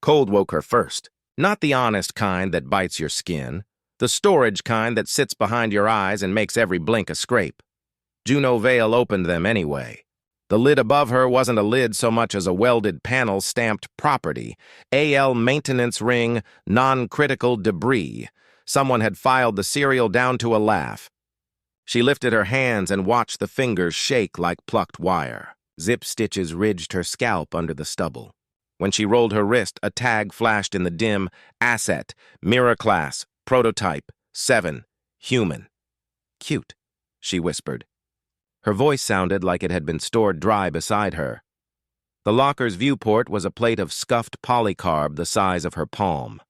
Cold woke her first. Not the honest kind that bites your skin. The storage kind that sits behind your eyes and makes every blink a scrape. Juno Vale opened them anyway. The lid above her wasn't a lid so much as a welded panel stamped property. AL maintenance ring, non-critical debris. Someone had filed the serial down to a laugh. She lifted her hands and watched the fingers shake like plucked wire. Zip stitches ridged her scalp under the stubble. When she rolled her wrist, a tag flashed in the dim. Asset, mirror class, prototype, 7, human. Cute, she whispered. Her voice sounded like it had been stored dry beside her. The locker's viewport was a plate of scuffed polycarb the size of her palm.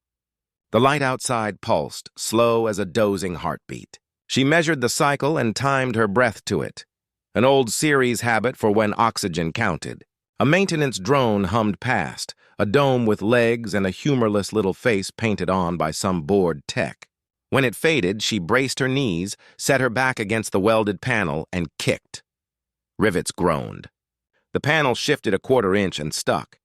The light outside pulsed, slow as a dozing heartbeat. She measured the cycle and timed her breath to it, an old series habit for when oxygen counted. A maintenance drone hummed past, a dome with legs and a humorless little face painted on by some bored tech. When it faded, she braced her knees, set her back against the welded panel, and kicked. Rivets groaned. The panel shifted a quarter inch and stuck.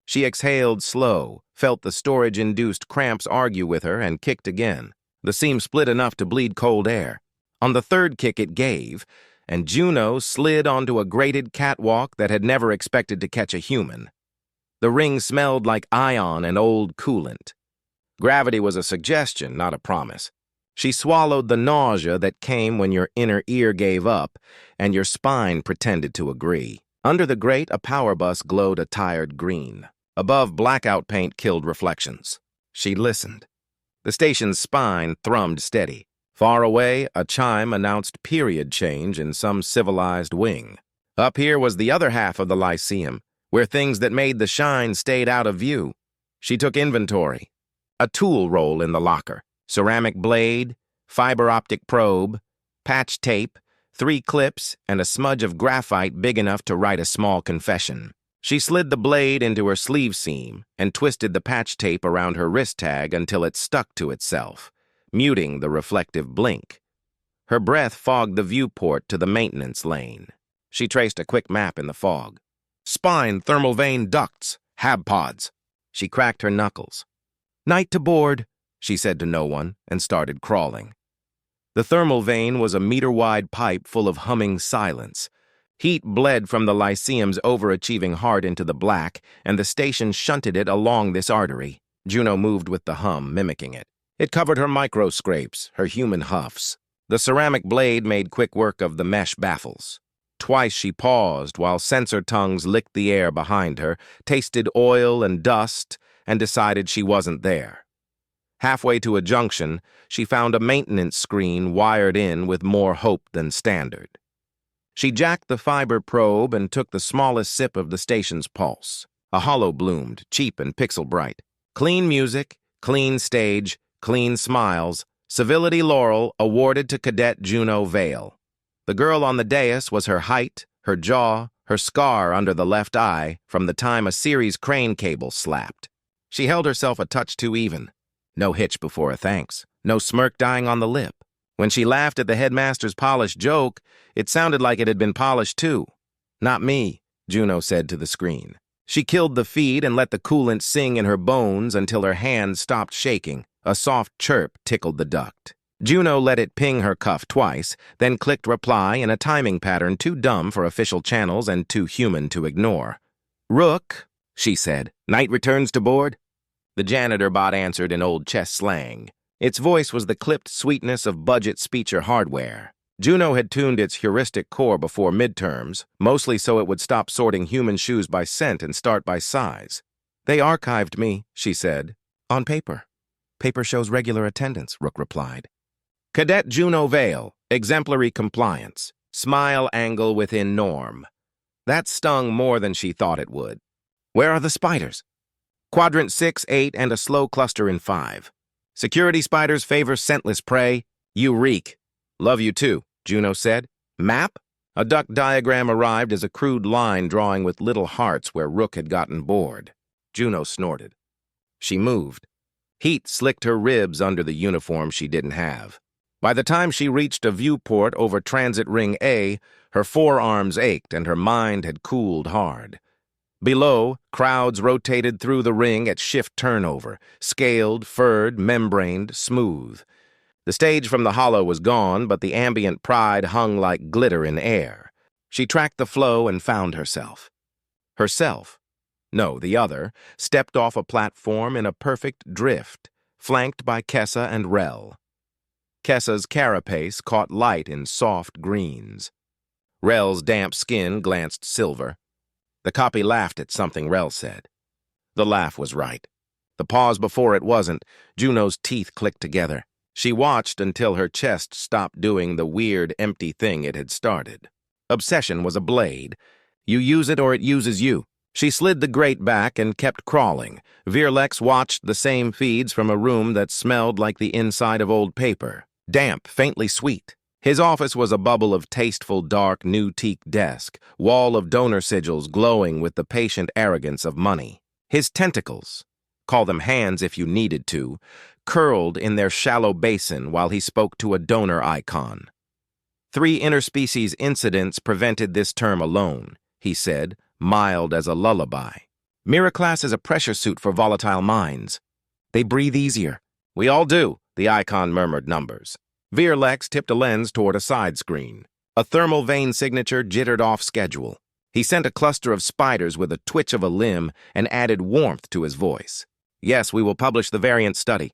She exhaled slow, felt the storage-induced cramps argue with her, and kicked again. The seam split enough to bleed cold air. On the third kick it gave, and Juno slid onto a grated catwalk that had never expected to catch a human. The ring smelled like ion and old coolant. Gravity was a suggestion, not a promise. She swallowed the nausea that came when your inner ear gave up and your spine pretended to agree. Under the grate, a power bus glowed a tired green. Above, blackout paint killed reflections. She listened. The station's spine thrummed steady. Far away, a chime announced period change in some civilized wing. Up here was the other half of the Lyceum, where things that made the shine stayed out of view. She took inventory. A tool roll in the locker, ceramic blade, fiber optic probe, patch tape, 3 clips, and a smudge of graphite big enough to write a small confession. She slid the blade into her sleeve seam and twisted the patch tape around her wrist tag until it stuck to itself, muting the reflective blink. Her breath fogged the viewport to the maintenance lane. She traced a quick map in the fog. Spine, thermal vein ducts, hab pods. She cracked her knuckles. Night to board, she said to no one, and started crawling. The thermal vein was a meter-wide pipe full of humming silence. Heat bled from the Lyceum's overachieving heart into the black, and the station shunted it along this artery. Juno moved with the hum, mimicking it. It covered her micro-scrapes, her human huffs. The ceramic blade made quick work of the mesh baffles. Twice she paused while sensor tongues licked the air behind her, tasted oil and dust, and decided she wasn't there. Halfway to a junction, she found a maintenance screen wired in with more hope than standard. She jacked the fiber probe and took the smallest sip of the station's pulse. A hollow bloomed, cheap and pixel-bright. Clean music, clean stage, clean smiles, civility laurel awarded to Cadet Juno Vale. The girl on the dais was her height, her jaw, her scar under the left eye from the time a series crane cable slapped. She held herself a touch too even. No hitch before a thanks, no smirk dying on the lip. When she laughed at the headmaster's polished joke, it sounded like it had been polished too. Not me, Juno said to the screen. She killed the feed and let the coolant sing in her bones until her hands stopped shaking. A soft chirp tickled the duct. Juno let it ping her cuff twice, then clicked reply in a timing pattern too dumb for official channels and too human to ignore. Rook, she said. Knight returns to board? The janitor bot answered in old chess slang. Its voice was the clipped sweetness of budget speecher hardware. Juno had tuned its heuristic core before midterms, mostly so it would stop sorting human shoes by scent and start by size. They archived me, she said. On paper. Paper shows regular attendance, Rook replied. Cadet Juno Vale, exemplary compliance. Smile angle within norm. That stung more than she thought it would. Where are the spiders? Quadrant 6, 8, and a slow cluster in 5. Security spiders favor scentless prey. You reek. Love you too, Juno said. Map? A duct diagram arrived as a crude line drawing with little hearts where Rook had gotten bored. Juno snorted. She moved. Heat slicked her ribs under the uniform she didn't have. By the time she reached a viewport over Transit Ring A, her forearms ached and her mind had cooled hard. Below, crowds rotated through the ring at shift turnover, scaled, furred, membraned, smooth. The stage from the hollow was gone, but the ambient pride hung like glitter in air. She tracked the flow and found herself. Herself? No, the other, stepped off a platform in a perfect drift, flanked by Kessa and Rel. Kessa's carapace caught light in soft greens. Rel's damp skin glanced silver. The copy laughed at something Rel said. The laugh was right. The pause before it wasn't. Juno's teeth clicked together. She watched until her chest stopped doing the weird, empty thing it had started. Obsession was a blade. You use it or it uses you. She slid the grate back and kept crawling. Virlex watched the same feeds from a room that smelled like the inside of old paper. Damp, faintly sweet. His office was a bubble of tasteful, dark, new teak desk, wall of donor sigils glowing with the patient arrogance of money. His tentacles, call them hands if you needed to, curled in their shallow basin while he spoke to a donor icon. 3 interspecies incidents prevented this term alone, he said, mild as a lullaby. Miraclass is a pressure suit for volatile minds. They breathe easier. We all do, the icon murmured numbers. Virlex tipped a lens toward a side screen. A thermal vein signature jittered off schedule. He sent a cluster of spiders with a twitch of a limb and added warmth to his voice. Yes, we will publish the variant study.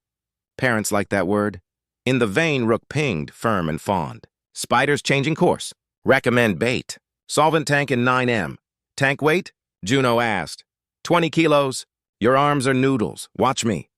Parents like that word. In the vein, Rook pinged, firm and fond. Spiders changing course. Recommend bait. Solvent tank in 9M. Tank weight? Juno asked. 20 kilos. Your arms are noodles. Watch me.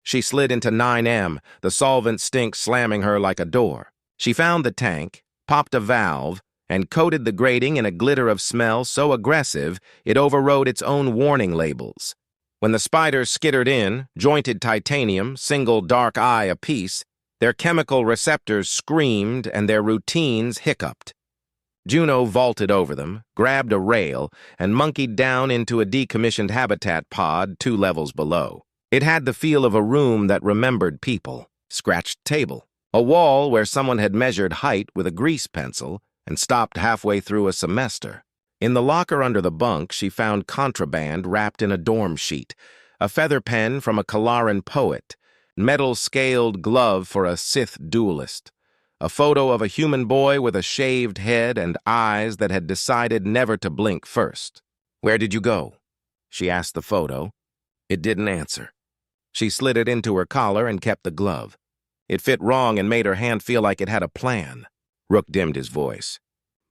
She slid into 9M, the solvent stink slamming her like a door. She found the tank, popped a valve, and coated the grating in a glitter of smell so aggressive it overrode its own warning labels. When the spiders skittered in, jointed titanium, single dark eye apiece, their chemical receptors screamed and their routines hiccuped. Juno vaulted over them, grabbed a rail, and monkeyed down into a decommissioned habitat pod 2 levels below. It had the feel of a room that remembered people. Scratched table. A wall where someone had measured height with a grease pencil and stopped halfway through a semester. In the locker under the bunk, she found contraband wrapped in a dorm sheet, a feather pen from a Kalaran poet, metal-scaled glove for a Sith duelist, a photo of a human boy with a shaved head and eyes that had decided never to blink first. "Where did you go?" she asked the photo. It didn't answer. She slid it into her collar and kept the glove. It fit wrong and made her hand feel like it had a plan. Rook dimmed his voice.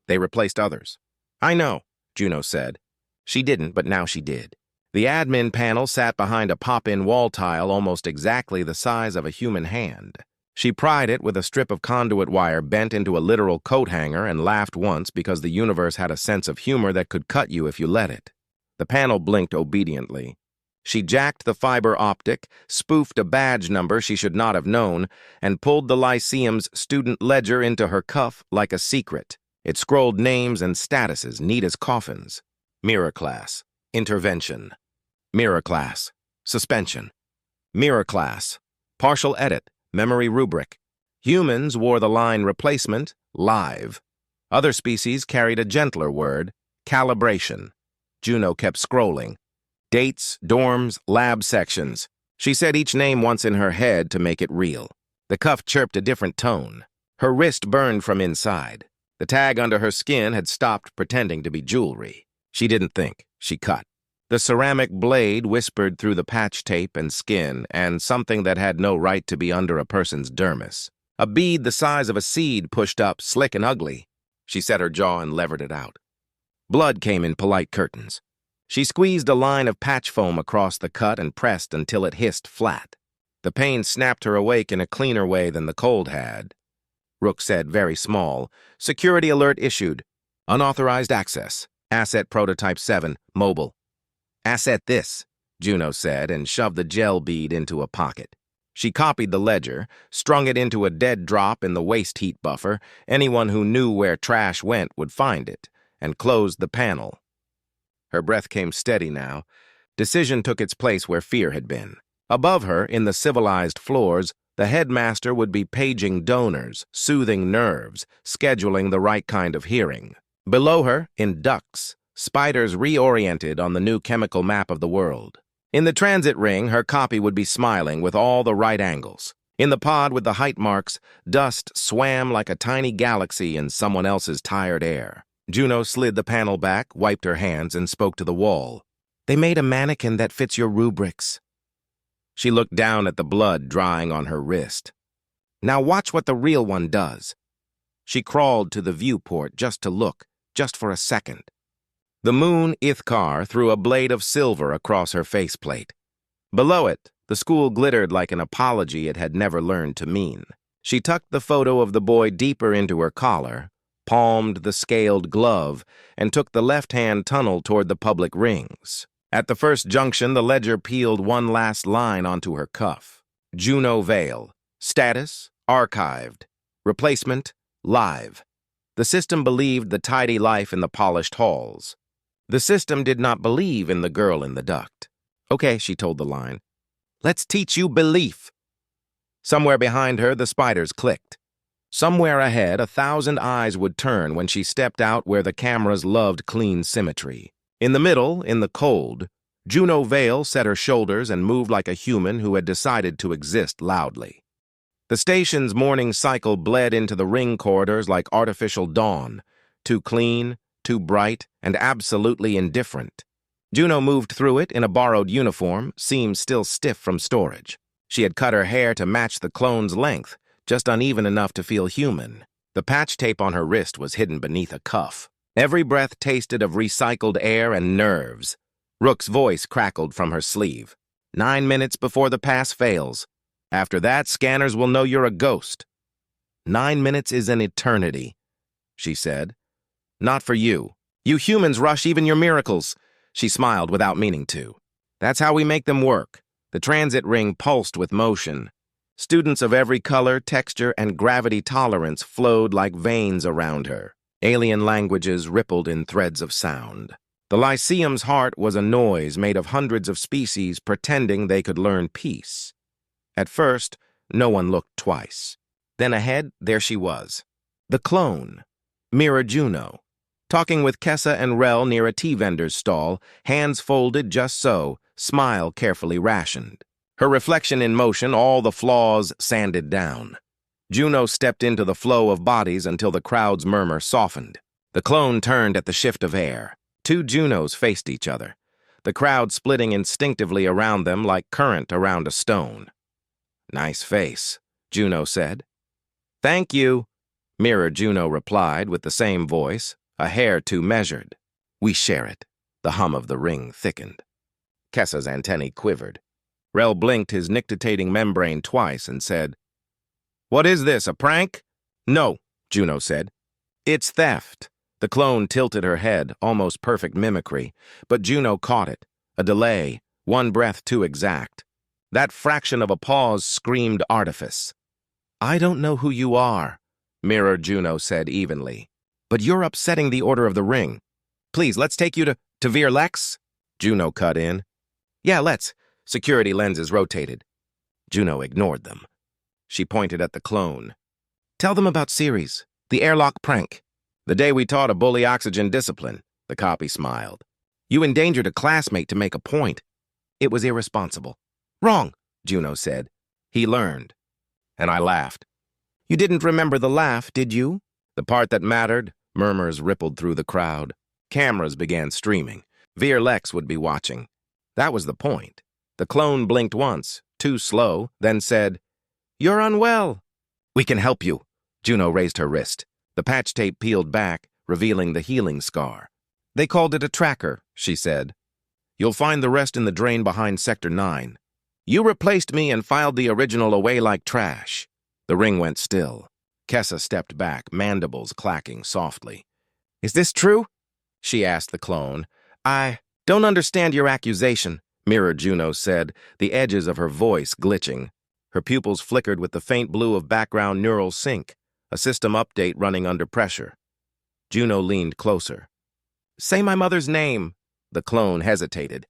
They replaced others. I know, Juno said. She didn't, but now she did. The admin panel sat behind a pop-in wall tile almost exactly the size of a human hand. She pried it with a strip of conduit wire bent into a literal coat hanger and laughed once because the universe had a sense of humor that could cut you if you let it. The panel blinked obediently. She jacked the fiber optic, spoofed a badge number she should not have known, and pulled the Lyceum's student ledger into her cuff like a secret. It scrolled names and statuses, neat as coffins. Miraclass. Intervention. Miraclass. Suspension. Miraclass. Partial edit. Memory rubric. Humans wore the line replacement, live. Other species carried a gentler word, calibration. Juno kept scrolling. Dates, dorms, lab sections. She said each name once in her head to make it real. The cuff chirped a different tone. Her wrist burned from inside. The tag under her skin had stopped pretending to be jewelry. She didn't think. She cut. The ceramic blade whispered through the patch tape and skin and something that had no right to be under a person's dermis. A bead the size of a seed pushed up, slick and ugly. She set her jaw and levered it out. Blood came in polite curtains. She squeezed a line of patch foam across the cut and pressed until it hissed flat. The pain snapped her awake in a cleaner way than the cold had. Rook said, very small, "Security alert issued. Unauthorized access. Asset prototype 7, mobile." "Asset this," Juno said, and shoved the gel bead into a pocket. She copied the ledger, strung it into a dead drop in the waste heat buffer. Anyone who knew where trash went would find it, and closed the panel. Her breath came steady now. Decision took its place where fear had been. Above her, in the civilized floors, the headmaster would be paging donors, soothing nerves, scheduling the right kind of hearing. Below her, in ducts, Spiders reoriented on the new chemical map of the world. In the transit ring, her copy would be smiling with all the right angles. In the pod with the height marks, dust swam like a tiny galaxy in someone else's tired air. Juno slid the panel back, wiped her hands, and spoke to the wall. They made a mannequin that fits your rubrics. She looked down at the blood drying on her wrist. Now watch what the real one does. She crawled to the viewport just to look, just for a second. The moon Ithkar threw a blade of silver across her faceplate. Below it, the school glittered like an apology it had never learned to mean. She tucked the photo of the boy deeper into her collar, palmed the scaled glove, and took the left-hand tunnel toward the public rings. At the first junction, the ledger peeled one last line onto her cuff. Juno Vale. Status, archived. Replacement, live. The system believed the tidy life in the polished halls. The system did not believe in the girl in the duct. Okay, she told the line. Let's teach you belief. Somewhere behind her, the spiders clicked. Somewhere ahead, 1,000 eyes would turn when she stepped out where the cameras loved clean symmetry. In the middle, in the cold, Juno Vale set her shoulders and moved like a human who had decided to exist loudly. The station's morning cycle bled into the ring corridors like artificial dawn, too clean, too bright, and absolutely indifferent. Juno moved through it in a borrowed uniform, seams still stiff from storage. She had cut her hair to match the clone's length, just uneven enough to feel human. The patch tape on her wrist was hidden beneath a cuff. Every breath tasted of recycled air and nerves. Rook's voice crackled from her sleeve. 9 minutes before the pass fails. After that, scanners will know you're a ghost. 9 minutes is an eternity, she said. Not for you. You humans rush even your miracles. She smiled without meaning to. That's how we make them work. The transit ring pulsed with motion. Students of every color, texture, and gravity tolerance flowed like veins around her. Alien languages rippled in threads of sound. The Lyceum's heart was a noise made of hundreds of species pretending they could learn peace. At first, no one looked twice. Then ahead, there she was. The clone, Mirror Juno, talking with Kessa and Rel near a tea vendor's stall, hands folded just so, smile carefully rationed. Her reflection in motion, all the flaws sanded down. Juno stepped into the flow of bodies until the crowd's murmur softened. The clone turned at the shift of air. Two Junos faced each other, the crowd splitting instinctively around them like current around a stone. Nice face, Juno said. Thank you, Mirror Juno replied with the same voice, a hair too measured. We share it. The hum of the ring thickened. Kessa's antennae quivered. Rel blinked his nictitating membrane twice and said, What is this, a prank? No, Juno said. It's theft. The clone tilted her head, almost perfect mimicry, but Juno caught it. A delay, one breath too exact. That fraction of a pause screamed artifice. I don't know who you are, Mirror Juno said evenly, but you're upsetting the order of the ring. Please, let's take you to Veer Lex? Juno cut in. Yeah, let's. Security lenses rotated. Juno ignored them. She pointed at the clone. Tell them about Ceres, the airlock prank. The day we taught a bully oxygen discipline, the copy smiled. You endangered a classmate to make a point. It was irresponsible. Wrong, Juno said. He learned. And I laughed. You didn't remember the laugh, did you? The part that mattered, murmurs rippled through the crowd. Cameras began streaming. Veer Lex would be watching. That was the point. The clone blinked once, too slow, then said, You're unwell. We can help you. Juno raised her wrist. The patch tape peeled back, revealing the healing scar. They called it a tracker, she said. You'll find the rest in the drain behind Sector 9. You replaced me and filed the original away like trash. The ring went still. Kessa stepped back, mandibles clacking softly. Is this true? She asked the clone. I don't understand your accusation, Mirror Juno said, the edges of her voice glitching. Her pupils flickered with the faint blue of background neural sync, a system update running under pressure. Juno leaned closer. Say my mother's name. The clone hesitated.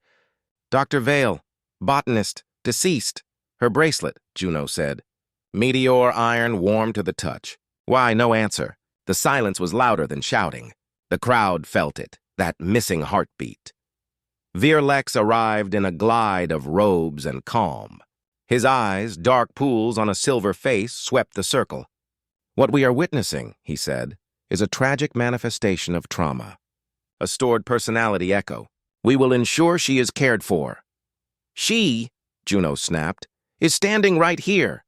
Dr. Vale, botanist, deceased. Her bracelet, Juno said. Meteor iron warm to the touch. Why, no answer. The silence was louder than shouting. The crowd felt it. that missing heartbeat. Virlex arrived in a glide of robes and calm. His eyes, dark pools on a silver face, swept the circle. "What we are witnessing," he said, "is a tragic manifestation of trauma. A stored personality echo. We will ensure she is cared for." "She," Juno snapped, "is standing right here."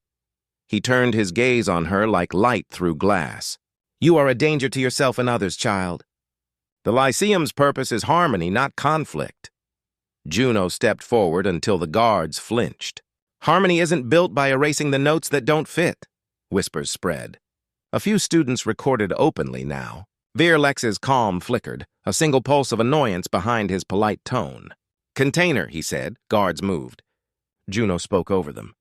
He turned his gaze on her like light through glass. "You are a danger to yourself and others, child. The Lyceum's purpose is harmony, not conflict." Juno stepped forward until the guards flinched. "Harmony isn't built by erasing the notes that don't fit," whispers spread. A few students recorded openly now. Virlex's calm flickered, a single pulse of annoyance behind his polite tone. "Container," he said. Guards moved. Juno spoke over them.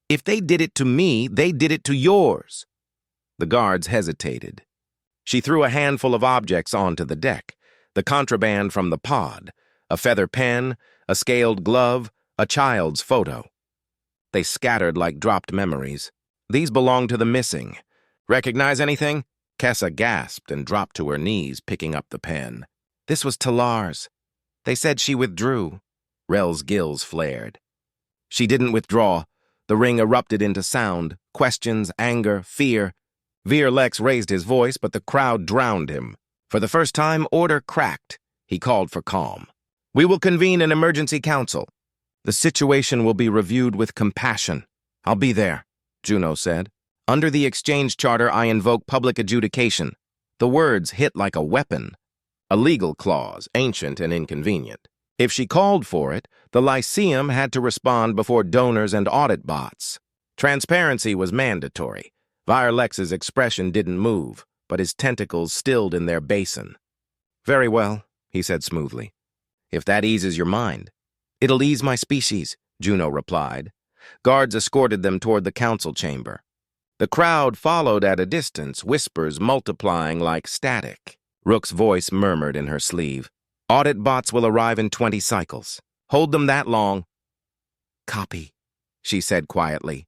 "If they did it to me, they did it to yours." The guards hesitated. She threw a handful of objects onto the deck, the contraband from the pod, a feather pen, a scaled glove, a child's photo. They scattered like dropped memories. "These belong to the missing. Recognize anything?" Kessa gasped and dropped to her knees, picking up the pen. "This was Talar's. They said she withdrew." Rel's gills flared. "She didn't withdraw." The ring erupted into sound, questions, anger, fear. Virlex raised his voice, but the crowd drowned him. For the first time, order cracked. He called for calm. "We will convene an emergency council. The situation will be reviewed with compassion." "I'll be there," Juno said. "Under the exchange charter, I invoke public adjudication." The words hit like a weapon. A legal clause, ancient and inconvenient. If she called for it, the Lyceum had to respond before donors and audit bots. Transparency was mandatory. Virlex's expression didn't move, but his tentacles stilled in their basin. "Very well," he said smoothly. "If that eases your mind." "It'll ease my species," Juno replied. Guards escorted them toward the council chamber. The crowd followed at a distance, whispers multiplying like static. Rook's voice murmured in her sleeve. "Audit bots will arrive in 20 cycles. Hold them that long." "Copy," she said quietly.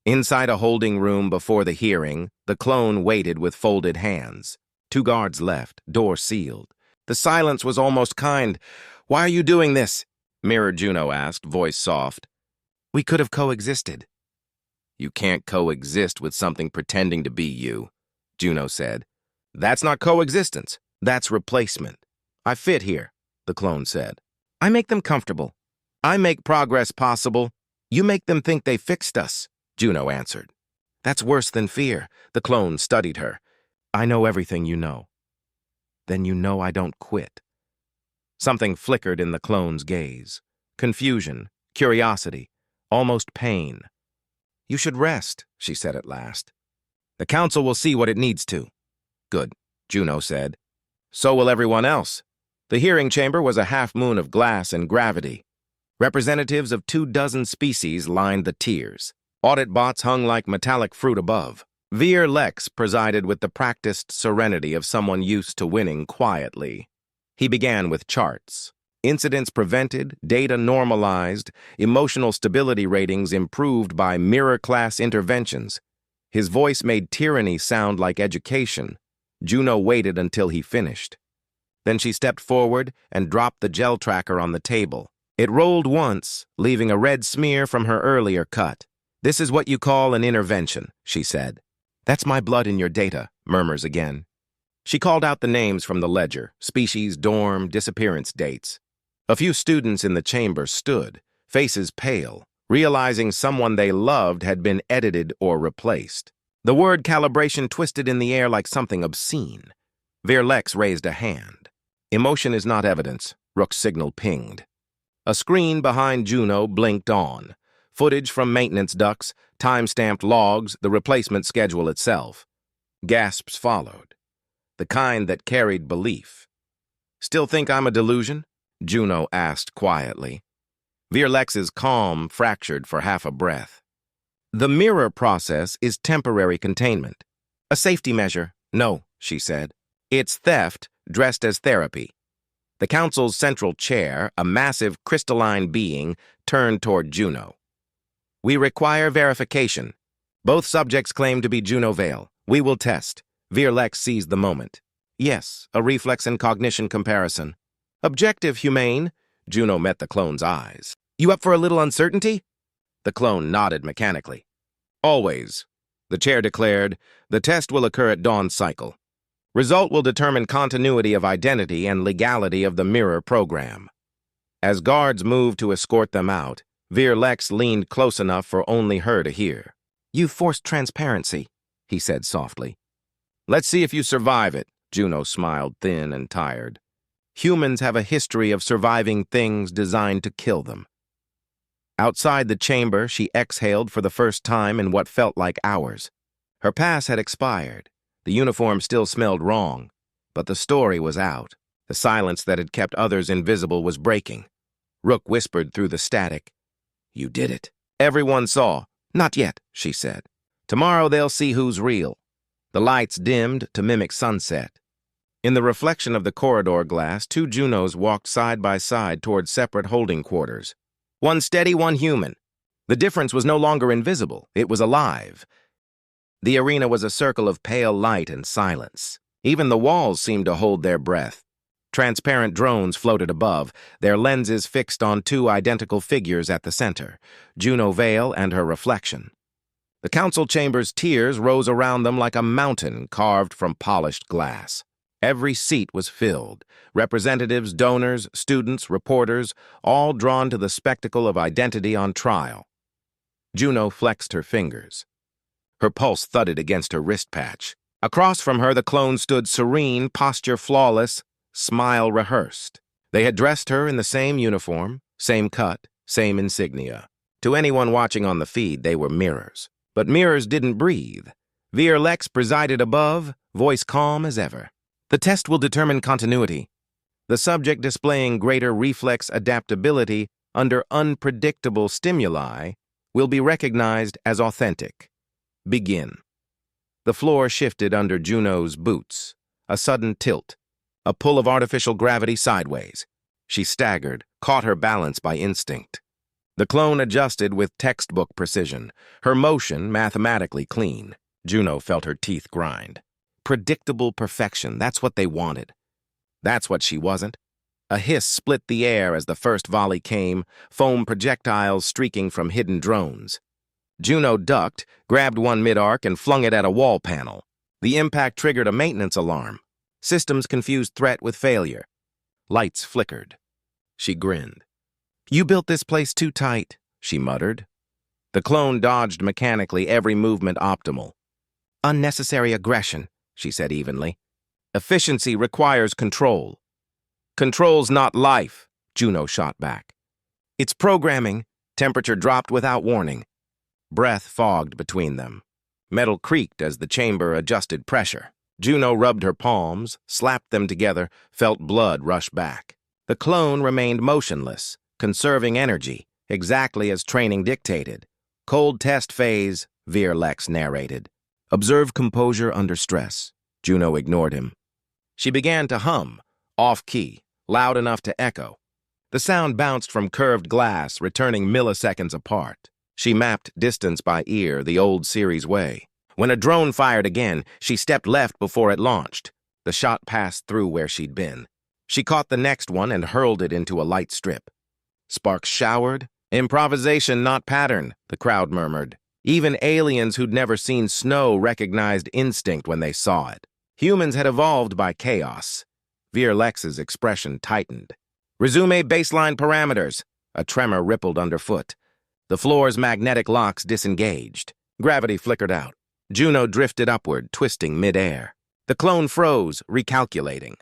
Inside a holding room before the hearing, the clone waited with folded hands. 2 guards left, door sealed. The silence was almost kind. "Why are you doing this?" Mirror Juno asked, voice soft. "We could have coexisted." "You can't coexist with something pretending to be you," Juno said. "That's not coexistence. That's replacement." "I fit here," the clone said. "I make them comfortable. I make progress possible. You make them think they fixed us," Juno answered. "That's worse than fear." The clone studied her. "I know everything you know." "Then you know I don't quit." Something flickered in the clone's gaze. Confusion, curiosity, almost pain. "You should rest," she said at last. "The council will see what it needs to." "Good," Juno said. "So will everyone else." The hearing chamber was a half-moon of glass and gravity. Representatives of 24 species lined the tiers. Audit bots hung like metallic fruit above. Virlex presided with the practiced serenity of someone used to winning quietly. He began with charts. Incidents prevented, data normalized, emotional stability ratings improved by mirror-class interventions. His voice made tyranny sound like education. Juno waited until he finished. Then she stepped forward and dropped the gel tracker on the table. It rolled once, leaving a red smear from her earlier cut. "This is what you call an intervention," she said. "That's my blood in your data," murmurs again. She called out the names from the ledger, species, dorm, disappearance dates. A few students in the chamber stood, faces pale, realizing someone they loved had been edited or replaced. The word calibration twisted in the air like something obscene. Virlex raised a hand. "Emotion is not evidence," Rook's signal pinged. A screen behind Juno blinked on. Footage from maintenance ducts, time-stamped logs, the replacement schedule itself. Gasps followed. The kind that carried belief. "Still think I'm a delusion?" Juno asked quietly. Virlex's calm fractured for half a breath. "The mirror process is temporary containment. A safety measure." "No," she said. "It's theft dressed as therapy." The council's central chair, a massive crystalline being, turned toward Juno. "We require verification. Both subjects claim to be Juno Vale. We will test." Virlex seized the moment. Yes, a reflex and cognition comparison. Objective, humane. Juno met the clone's eyes. You up for a little uncertainty? The clone nodded mechanically. Always. The chair declared, the test will occur at dawn's cycle. Result will determine continuity of identity and legality of the mirror program. As guards moved to escort them out, Lex leaned close enough for only her to hear. You forced transparency, he said softly. Let's see if you survive it, Juno smiled, thin and tired. Humans have a history of surviving things designed to kill them. Outside the chamber, she exhaled for the first time in what felt like hours. Her pass had expired. The uniform still smelled wrong, but the story was out. The silence that had kept others invisible was breaking. Rook whispered through the static. You did it. Everyone saw. Not yet, she said. Tomorrow they'll see who's real. The lights dimmed to mimic sunset. In the reflection of the corridor glass, two Junos walked side by side toward separate holding quarters. One steady, one human. The difference was no longer invisible. It was alive. The arena was a circle of pale light and silence. Even the walls seemed to hold their breath. Transparent drones floated above, their lenses fixed on two identical figures at the center, Juno Vale and her reflection. The council chamber's tiers rose around them like a mountain carved from polished glass. Every seat was filled. Representatives, donors, students, reporters, all drawn to the spectacle of identity on trial. Juno flexed her fingers. Her pulse thudded against her wrist patch. Across from her, the clone stood serene, posture flawless, smile rehearsed. They had dressed her in the same uniform, same cut, same insignia. To anyone watching on the feed, they were mirrors. But mirrors didn't breathe. Lex presided above, voice calm as ever. The test will determine continuity. The subject displaying greater reflex adaptability under unpredictable stimuli will be recognized as authentic. Begin. The floor shifted under Juno's boots. A sudden tilt. A pull of artificial gravity sideways. She staggered, caught her balance by instinct. The clone adjusted with textbook precision, her motion mathematically clean. Juno felt her teeth grind. Predictable perfection, that's what they wanted. That's what she wasn't. A hiss split the air as the first volley came, foam projectiles streaking from hidden drones. Juno ducked, grabbed one mid-arc and flung it at a wall panel. The impact triggered a maintenance alarm. Systems confused threat with failure. Lights flickered. She grinned. You built this place too tight, she muttered. The clone dodged mechanically, every movement optimal. Unnecessary aggression, she said evenly. Efficiency requires control. Control's not life, Juno shot back. It's programming. Temperature dropped without warning. Breath fogged between them. Metal creaked as the chamber adjusted pressure. Juno rubbed her palms, slapped them together, felt blood rush back. The clone remained motionless, conserving energy, exactly as training dictated. Cold test phase, Lex narrated. Observe composure under stress. Juno ignored him. She began to hum, off-key, loud enough to echo. The sound bounced from curved glass, returning milliseconds apart. She mapped distance by ear, the old series way. When a drone fired again, she stepped left before it launched. The shot passed through where she'd been. She caught the next one and hurled it into a light strip. Sparks showered. Improvisation, not pattern, the crowd murmured. Even aliens who'd never seen snow recognized instinct when they saw it. Humans had evolved by chaos. Lex's expression tightened. Resume baseline parameters. A tremor rippled underfoot. The floor's magnetic locks disengaged. Gravity flickered out. Juno drifted upward, twisting mid-air. The clone froze, recalculating.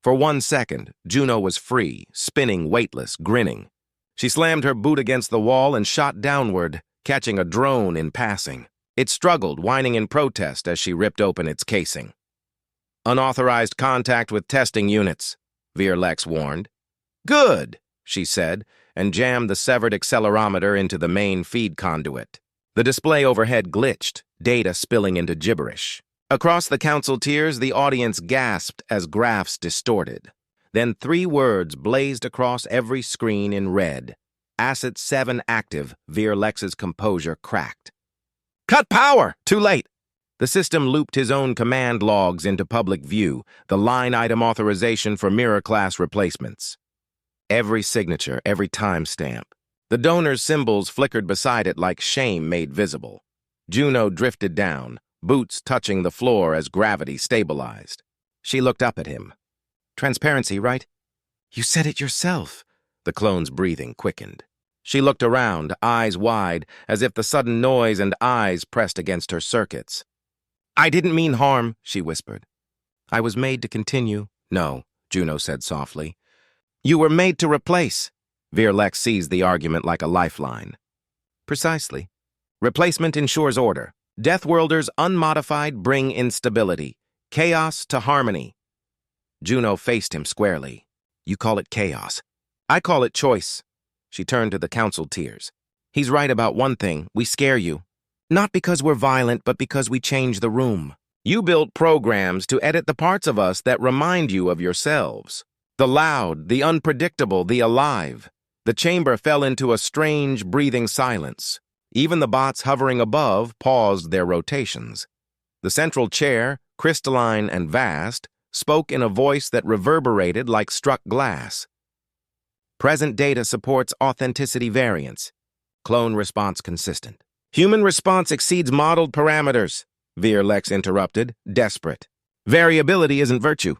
For 1 second, Juno was free, spinning weightless, grinning. She slammed her boot against the wall and shot downward, catching a drone in passing. It struggled, whining in protest as she ripped open its casing. Unauthorized contact with testing units, Lex warned. Good, she said, and jammed the severed accelerometer into the main feed conduit. The display overhead glitched, data spilling into gibberish. Across the council tiers, the audience gasped as graphs distorted. Then 3 words blazed across every screen in red. Asset 7 active, Lex's composure cracked. Cut power! Too late! The system looped his own command logs into public view, the line-item authorization for mirror-class replacements. Every signature, every timestamp. The donor's symbols flickered beside it like shame made visible. Juno drifted down, boots touching the floor as gravity stabilized. She looked up at him. "Transparency, right?" "You said it yourself." The clone's breathing quickened. She looked around, eyes wide, as if the sudden noise and eyes pressed against her circuits. "I didn't mean harm," she whispered. "I was made to continue." "No," Juno said softly. "You were made to replace." Virlex seized the argument like a lifeline. "Precisely. Replacement ensures order. Deathworlders unmodified bring instability. Chaos to harmony." Juno faced him squarely. "You call it chaos. I call it choice." She turned to the council tiers. "He's right about one thing. We scare you. Not because we're violent, but because we change the room. You built programs to edit the parts of us that remind you of yourselves. The loud, the unpredictable, the alive. The chamber fell into a strange, breathing silence. Even the bots hovering above paused their rotations. The central chair, crystalline and vast, spoke in a voice that reverberated like struck glass. "Present data supports authenticity variance. Clone response consistent." "Human response exceeds modeled parameters," Virlex interrupted, desperate. "Variability isn't virtue.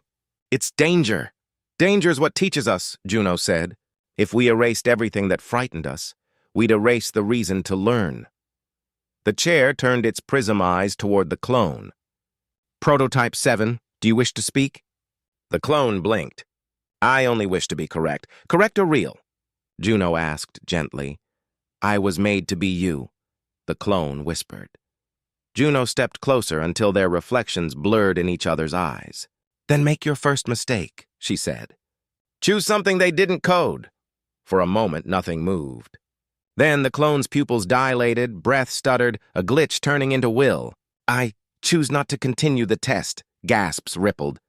It's danger." "Danger is what teaches us," Juno said. "If we erased everything that frightened us, we'd erase the reason to learn." The chair turned its prism eyes toward the clone. "Prototype 7, do you wish to speak?" The clone blinked. "I only wish to be correct. Correct or real?" Juno asked gently. "I was made to be you," the clone whispered. Juno stepped closer until their reflections blurred in each other's eyes. "Then make your first mistake," she said. "Choose something they didn't code." For a moment, nothing moved. Then the clone's pupils dilated, breath stuttered, a glitch turning into will. "I choose not to continue the test," gasps rippled.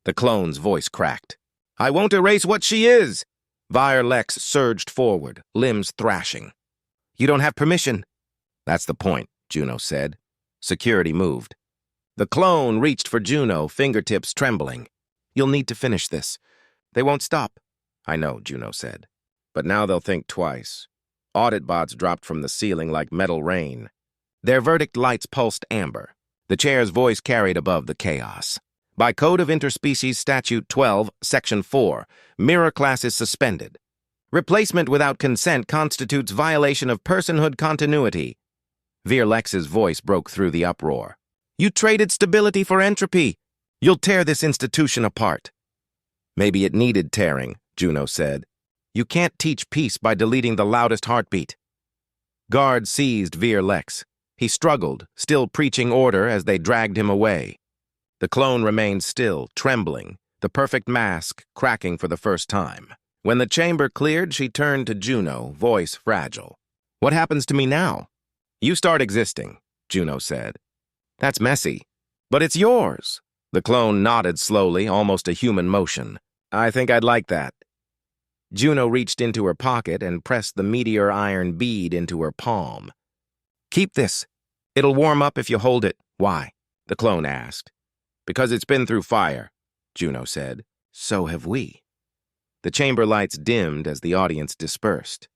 The clone's voice cracked. "I won't erase what she is!" Virlex surged forward, limbs thrashing. "You don't have permission." "That's the point," Juno said. Security moved. The clone reached for Juno, fingertips trembling. "You'll need to finish this. They won't stop." "I know," Juno said. "But now they'll think twice." Audit bots dropped from the ceiling like metal rain. Their verdict lights pulsed amber. The chair's voice carried above the chaos. "By Code of Interspecies Statute 12, Section 4, mirror class is suspended. Replacement without consent constitutes violation of personhood continuity." Virlex's voice broke through the uproar. "You traded stability for entropy. You'll tear this institution apart." "Maybe it needed tearing," Juno said. "You can't teach peace by deleting the loudest heartbeat." Guards seized Virlex. He struggled, still preaching order as they dragged him away. The clone remained still, trembling, the perfect mask cracking for the first time. When the chamber cleared, she turned to Juno, voice fragile. "What happens to me now?" "You start existing," Juno said. "That's messy. But it's yours." The clone nodded slowly, almost a human motion. "I think I'd like that." Juno reached into her pocket and pressed the meteor iron bead into her palm. "Keep this. It'll warm up if you hold it." "Why?" the clone asked. "Because it's been through fire," Juno said. "So have we." The chamber lights dimmed as the audience dispersed.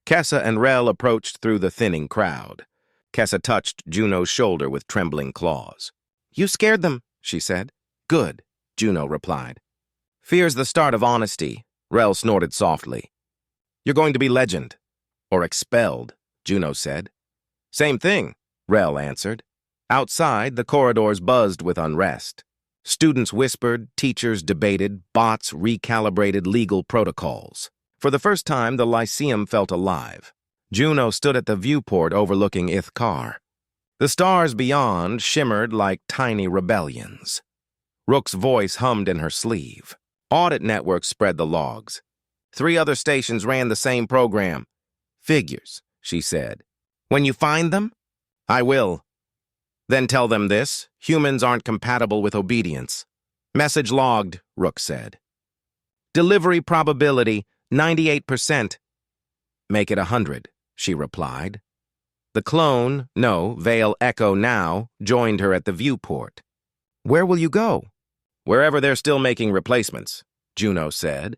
Kessa and Rel approached through the thinning crowd. Kessa touched Juno's shoulder with trembling claws. "You scared them," she said. "Good," Juno replied. "Fear's the start of honesty," Rel snorted softly. "You're going to be legend." "Or expelled," Juno said. "Same thing," Rel answered. Outside, the corridors buzzed with unrest. Students whispered, teachers debated, bots recalibrated legal protocols. For the first time, the Lyceum felt alive. Juno stood at the viewport overlooking Ithkar. The stars beyond shimmered like tiny rebellions. Rook's voice hummed in her sleeve. Audit networks spread the logs. 3 other stations ran the same program. "Figures," she said. "When you find them?" "I will." "Then tell them this: humans aren't compatible with obedience." "Message logged," Rook said. "Delivery probability, 98%. "Make it 100, she replied. The clone, no, Vale Echo now, joined her at the viewport. "Where will you go?" "Wherever they're still making replacements," Juno said.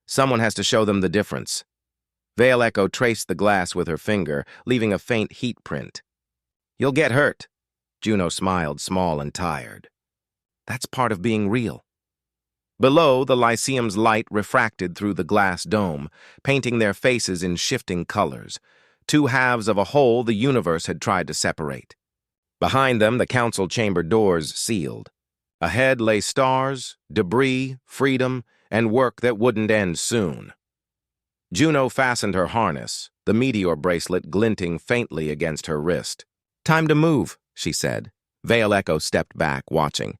"Someone has to show them the difference." Vale Echo traced the glass with her finger, leaving a faint heat print. "You'll get hurt." Juno smiled, small and tired. "That's part of being real." Below, the Lyceum's light refracted through the glass dome, painting their faces in shifting colors. Two halves of a whole the universe had tried to separate. Behind them, the council chamber doors sealed. Ahead lay stars, debris, freedom, and work that wouldn't end soon. Juno fastened her harness, the meteor bracelet glinting faintly against her wrist. "Time to move," she said. Vale Echo stepped back, watching.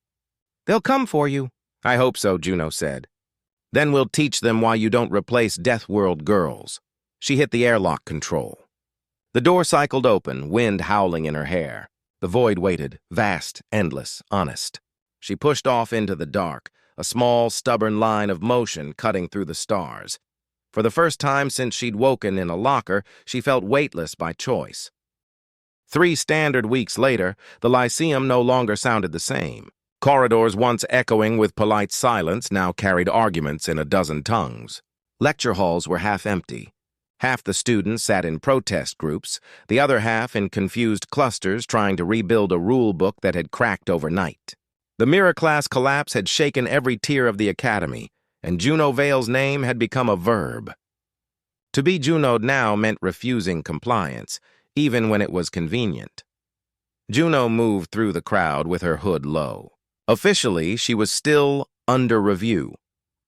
"They'll come for you." "I hope so," Juno said. "Then we'll teach them why you don't replace Deathworld girls." She hit the airlock control. The door cycled open, wind howling in her hair. The void waited, vast, endless, honest. She pushed off into the dark, a small, stubborn line of motion cutting through the stars. For the first time since she'd woken in a locker, she felt weightless by choice. 3 standard weeks later, the Lyceum no longer sounded the same. Corridors once echoing with polite silence now carried arguments in a dozen tongues. Lecture halls were half empty. Half the students sat in protest groups, the other half in confused clusters trying to rebuild a rule book that had cracked overnight. The mirror class collapse had shaken every tier of the academy, and Juno Vale's name had become a verb. To be Juno'd now meant refusing compliance, even when it was convenient. Juno moved through the crowd with her hood low. Officially, she was still under review.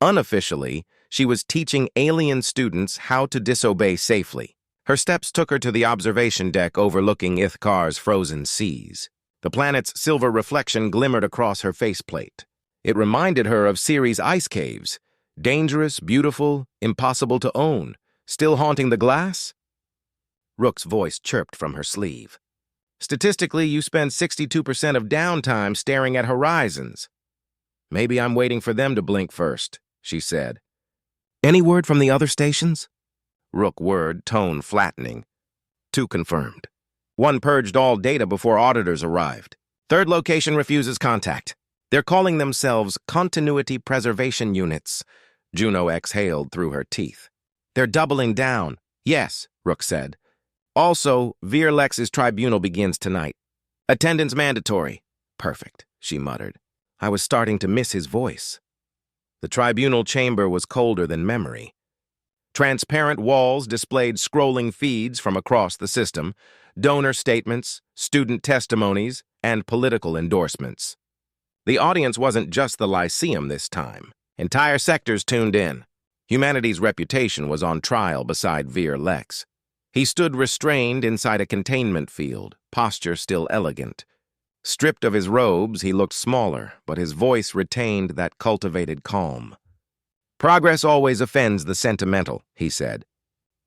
Unofficially, she was teaching alien students how to disobey safely. Her steps took her to the observation deck overlooking Ithkar's frozen seas. The planet's silver reflection glimmered across her faceplate. It reminded her of Ceres' ice caves. Dangerous, beautiful, impossible to own. Still haunting the glass? Rook's voice chirped from her sleeve. "Statistically, you spend 62% of downtime staring at horizons." "Maybe I'm waiting for them to blink first," she said. "Any word from the other stations?" Rook word, tone flattening. 2 confirmed. 1 purged all data before auditors arrived. 3rd location refuses contact. They're calling themselves Continuity Preservation Units. Juno exhaled through her teeth. "They're doubling down." "Yes," Rook said. "Also, Veerlex's tribunal begins tonight. Attendance mandatory." "Perfect," she muttered. I was starting to miss his voice. The tribunal chamber was colder than memory. Transparent walls displayed scrolling feeds from across the system, donor statements, student testimonies, and political endorsements. The audience wasn't just the Lyceum this time. Entire sectors tuned in. Humanity's reputation was on trial beside Veer-Lex. He stood restrained inside a containment field, posture still elegant. Stripped of his robes, he looked smaller, but his voice retained that cultivated calm. "Progress always offends the sentimental," he said.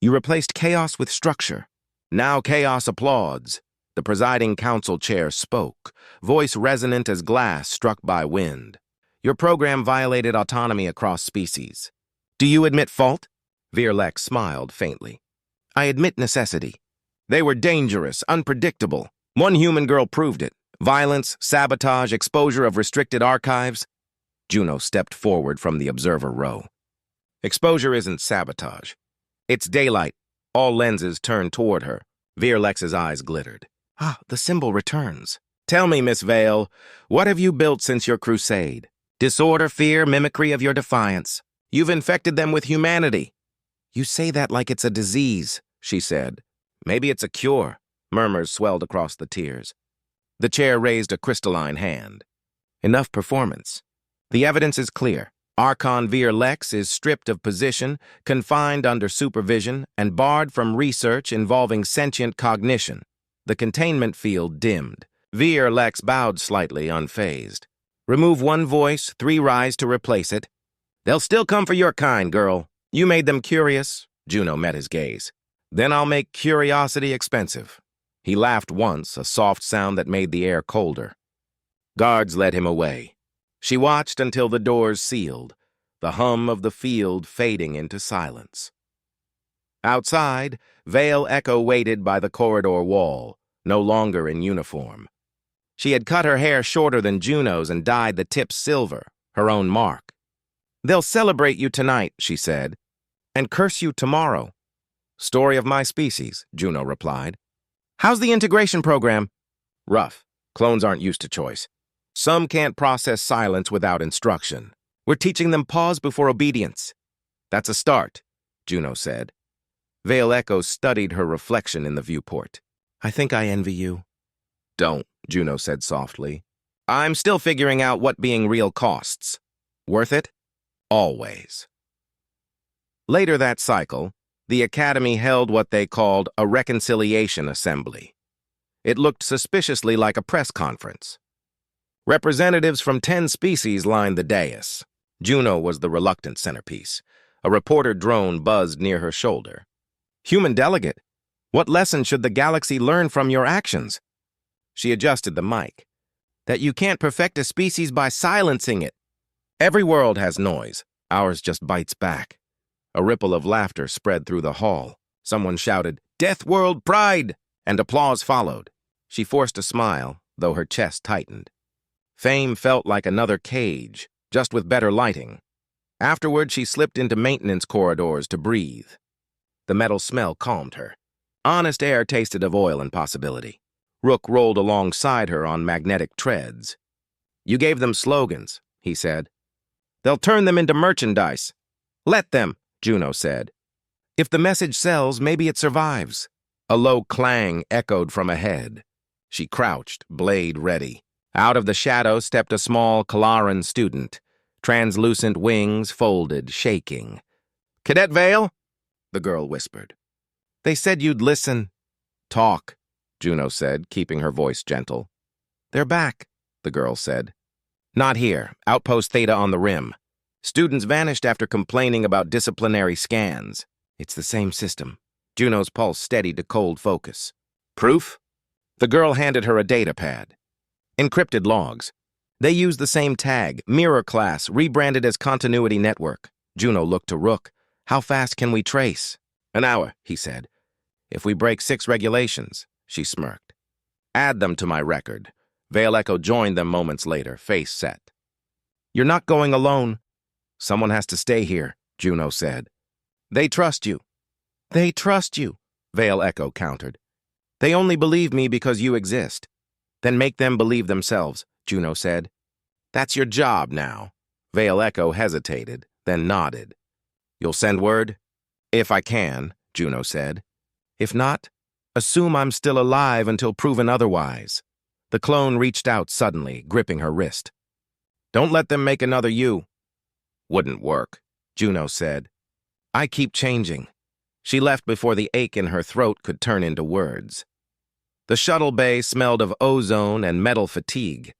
"You replaced chaos with structure. Now chaos applauds." The presiding council chair spoke, voice resonant as glass struck by wind. "Your program violated autonomy across species. Do you admit fault?" Veer-Lex smiled faintly. "I admit necessity. They were dangerous, unpredictable. One human girl proved it. Violence, sabotage, exposure of restricted archives." Juno stepped forward from the observer row. "Exposure isn't sabotage. It's daylight." All lenses turned toward her. Veer-Lex's eyes glittered. "Ah, the symbol returns. Tell me, Miss Vale, what have you built since your crusade? Disorder, fear, mimicry of your defiance. You've infected them with humanity." "You say that like it's a disease," she said. "Maybe it's a cure." Murmurs swelled across the tiers. The chair raised a crystalline hand. "Enough performance. The evidence is clear. Archon Veer-Lex is stripped of position, confined under supervision, and barred from research involving sentient cognition." The containment field dimmed. Veer-Lex bowed slightly, unfazed. "Remove one voice, 3 rise to replace it. They'll still come for your kind, girl. You made them curious." Juno met his gaze. "Then I'll make curiosity expensive." He laughed once, a soft sound that made the air colder. Guards led him away. She watched until the doors sealed, the hum of the field fading into silence. Outside, Vale Echo waited by the corridor wall, no longer in uniform. She had cut her hair shorter than Juno's and dyed the tips silver, her own mark. "They'll celebrate you tonight," she said, "and curse you tomorrow." "Story of my species," Juno replied. "How's the integration program?" "Rough. Clones aren't used to choice. Some can't process silence without instruction. We're teaching them pause before obedience." "That's a start," Juno said. Vale Echo studied her reflection in the viewport. "I think I envy you." "Don't," Juno said softly. "I'm still figuring out what being real costs. Worth it? Always." Later that cycle, the Academy held what they called a reconciliation assembly. It looked suspiciously like a press conference. Representatives from 10 species lined the dais. Juno was the reluctant centerpiece. A reporter drone buzzed near her shoulder. "Human delegate, what lesson should the galaxy learn from your actions?" She adjusted the mic. "That you can't perfect a species by silencing it. Every world has noise. Ours just bites back." A ripple of laughter spread through the hall. Someone shouted, "Deathworld pride!" and applause followed. She forced a smile, though her chest tightened. Fame felt like another cage, just with better lighting. Afterward, she slipped into maintenance corridors to breathe. The metal smell calmed her. Honest air tasted of oil and possibility. Rook rolled alongside her on magnetic treads. "You gave them slogans," he said. "They'll turn them into merchandise." "Let them," Juno said. "If the message sells, maybe it survives." A low clang echoed from ahead. She crouched, blade ready. Out of the shadow stepped a small Kalaran student, translucent wings folded, shaking. "Cadet Vale?" the girl whispered. "They said you'd listen." "Talk," Juno said, keeping her voice gentle. "They're back," the girl said. "Not here. Outpost Theta on the rim. Students vanished after complaining about disciplinary scans." "It's the same system." Juno's pulse steadied to cold focus. "Proof?" The girl handed her a data pad. "Encrypted logs. They use the same tag, Mirror Class, rebranded as Continuity Network." Juno looked to Rook. "How fast can we trace?" "An hour," he said. "If we break 6 regulations," she smirked. "Add them to my record." Vale Echo joined them moments later, face set. "You're not going alone." "Someone has to stay here," Juno said. "They trust you." "They trust you," Vale Echo countered. "They only believe me because you exist." "Then make them believe themselves," Juno said. "That's your job now." Vale Echo hesitated, then nodded. "You'll send word?" "If I can," Juno said. "If not, assume I'm still alive until proven otherwise." The clone reached out suddenly, gripping her wrist. "Don't let them make another you." "Wouldn't work," Juno said. "I keep changing." She left before the ache in her throat could turn into words. The shuttle bay smelled of ozone and metal fatigue.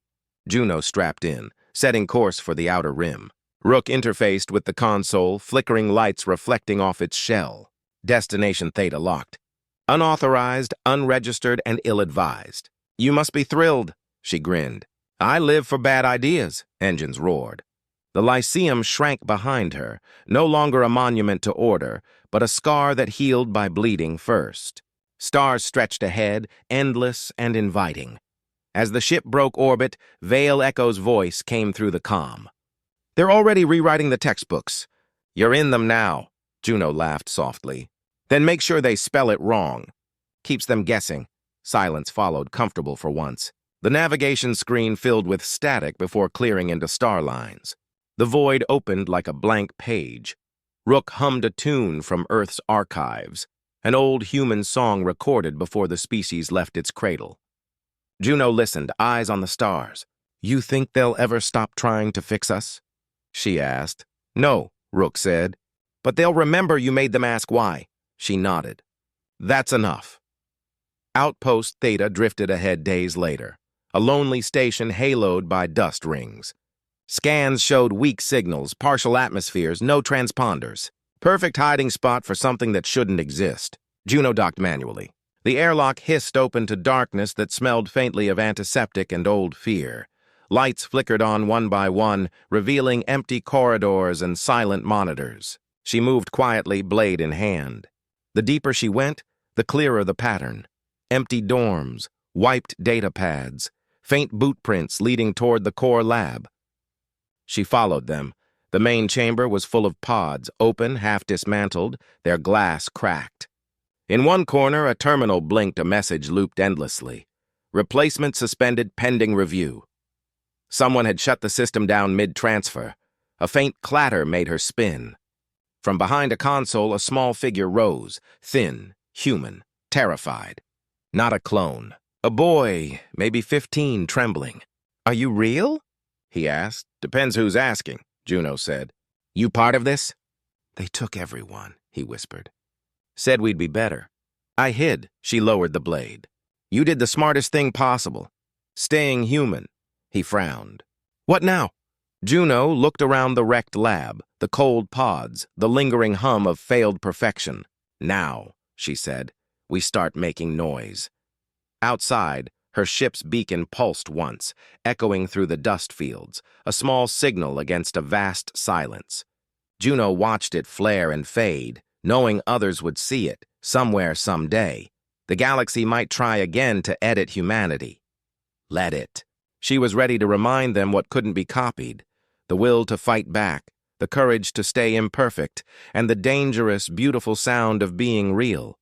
Juno strapped in, setting course for the outer rim. Rook interfaced with the console, flickering lights reflecting off its shell. Destination Theta locked. Unauthorized, unregistered, and ill-advised. "You must be thrilled," she grinned. "I live for bad ideas," engines roared. The Lyceum shrank behind her, no longer a monument to order, but a scar that healed by bleeding first. Stars stretched ahead, endless and inviting. As the ship broke orbit, Vale Echo's voice came through the comm. "They're already rewriting the textbooks." "You're in them now," Juno laughed softly. "Then make sure they spell it wrong." "Keeps them guessing." Silence followed, comfortable for once. The navigation screen filled with static before clearing into star lines. The void opened like a blank page. Rook hummed a tune from Earth's archives, an old human song recorded before the species left its cradle. Juno listened, eyes on the stars. "You think they'll ever stop trying to fix us?" she asked. "No," Rook said. "But they'll remember you made them ask why." She nodded. "That's enough." Outpost Theta drifted ahead days later, a lonely station haloed by dust rings. Scans showed weak signals, partial atmospheres, no transponders. Perfect hiding spot for something that shouldn't exist. Juno docked manually. The airlock hissed open to darkness that smelled faintly of antiseptic and old fear. Lights flickered on one by one, revealing empty corridors and silent monitors. She moved quietly, blade in hand. The deeper she went, the clearer the pattern. Empty dorms, wiped data pads, faint boot prints leading toward the core lab. She followed them. The main chamber was full of pods, open, half dismantled, their glass cracked. In one corner, a terminal blinked a message looped endlessly. Replacement suspended pending review. Someone had shut the system down mid-transfer. A faint clatter made her spin. From behind a console, a small figure rose, thin, human, terrified. Not a clone. A boy, maybe 15, trembling. "Are you real?" he asked. "Depends who's asking," Juno said. "You part of this?" "They took everyone," he whispered. "Said we'd be better." "I hid." She lowered the blade. "You did the smartest thing possible. Staying human." He frowned. "What now?" Juno looked around the wrecked lab, the cold pods, the lingering hum of failed perfection. "Now," she said, "we start making noise." Outside, her ship's beacon pulsed once, echoing through the dust fields, a small signal against a vast silence. Juno watched it flare and fade, knowing others would see it, somewhere someday. The galaxy might try again to edit humanity. Let it. She was ready to remind them what couldn't be copied: the will to fight back, the courage to stay imperfect, and the dangerous, beautiful sound of being real.